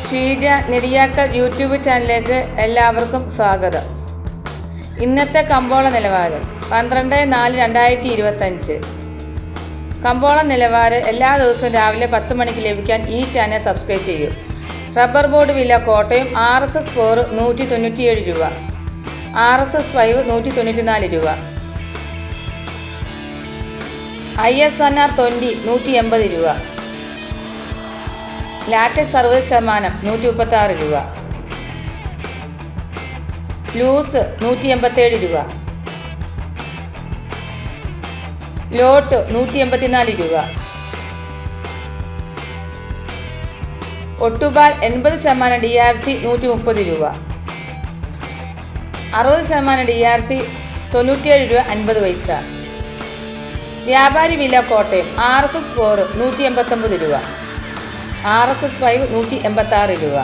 Sheeja Nediyakkal YouTube ചാനലിലേക്ക് എല്ലാവർക്കും സ്വാഗതം. ഇന്നത്തെ കമ്പോള നിലവാരം 12/4/2025. കമ്പോള നിലവാരം എല്ലാ ദിവസവും രാവിലെ 10 മണിക്ക് ലഭിക്കാൻ ഈ ചാനൽ സബ്സ്ക്രൈബ് ചെയ്യൂ. റബ്ബർ ബോർഡ് വില കോട്ടയം RSS 4 197 രൂപ, RSS 5 194 രൂപ, ISNR 20 180 രൂപ, ലാറ്റക്സ് 60% 136 രൂപ, ലൂസ് 187 രൂപ, ലോട്ട് 184 രൂപ, ഒട്ടുപാൽ 80% DRC 130 രൂപ, 60% DRC 97 രൂപ 50 പൈസ. വ്യാപാരി വില കോട്ടയം RSS 4 189 രൂപ, RSS 5 186 രൂപ,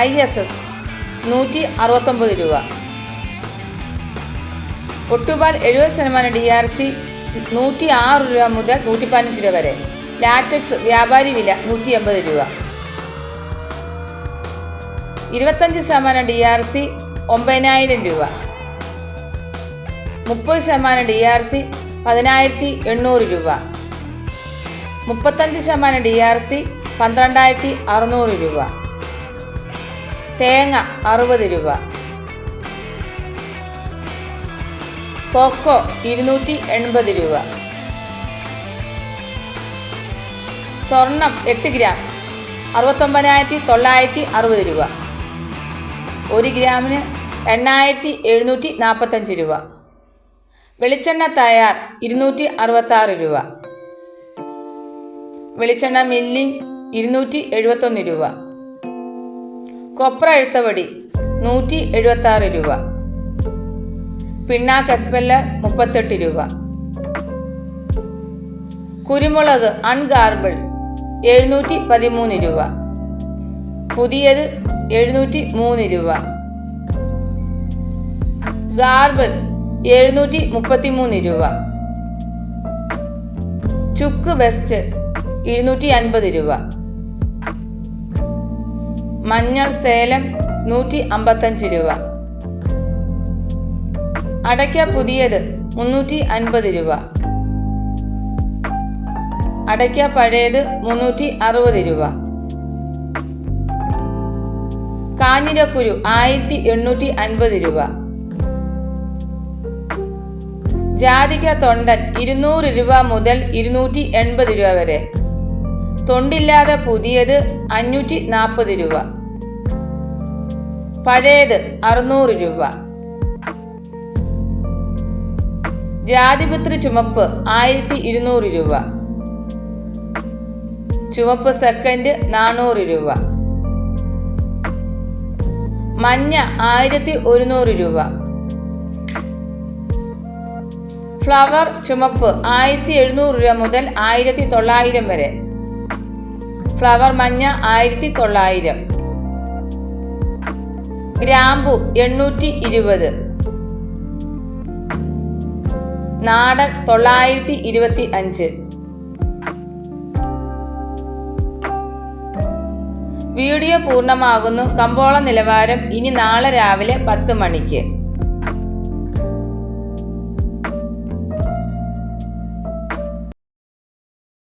ISS 169 രൂപ, ഒട്ടുപാൽ 70% DRC 106 രൂപ മുതൽ 115 രൂപ വരെ. ലാറ്റക്സ് വ്യാപാരി വില 180 രൂപ. 25% DRC 9000 രൂപ, 30% DRC 10800 രൂപ, 35% DRC 12600 രൂപ. തേങ്ങ 60 രൂപ. കൊക്കോ 280 രൂപ. സ്വർണം 8 ഗ്രാം 69,960 രൂപ, 1 ഗ്രാമിന് 8745 രൂപ. വെളിച്ചെണ്ണ തയ്യാർ 266 രൂപ, വെളിച്ചെണ്ണ മില്ലിംഗ് 271 രൂപ, കൊപ്ര എഴുത്തവടി 176 രൂപ, പിണ്ണാക്ക് എസ്പെല്ല 38 രൂപ, കുരുമുളക് അൺഗാർബിൾ 713 രൂപ, പുതിയത് 703 രൂപ, ഗാർബിൾ 733 രൂപ, ചുക്ക് ബെസ്റ്റ് 250 രൂപ, മഞ്ഞൾ സേലം 155 രൂപ, അടയ്ക്ക പുതിയത് 350 രൂപ, അടയ്ക്ക പഴയത് 360 രൂപ, കാഞ്ഞിരക്കുരു 1850 രൂപ, ജാതിക്ക തൊണ്ടൻ 200 രൂപ മുതൽ 280 രൂപ വരെ. തൊണ്ടില്ലാതെ പുതിയത് 540 രൂപ, പഴയത് 600 രൂപ. ജാതിപത്രി ചുമപ്പ് 1200 രൂപ, ചുവപ്പ് സെക്കൻഡ് 400 രൂപ, മഞ്ഞ 1100 രൂപ, ഫ്ലവർ ചുമപ്പ് 1700 രൂപ മുതൽ 1900 വരെ. ഫ്ലവർ മഞ്ഞ 1900. ഗ്രാമ്പു 820, നാടൻ 925. വീഡിയോ പൂർണ്ണമാകുന്നു. കമ്പോള നിലവാരം ഇനി നാളെ രാവിലെ 10 മണിക്ക്.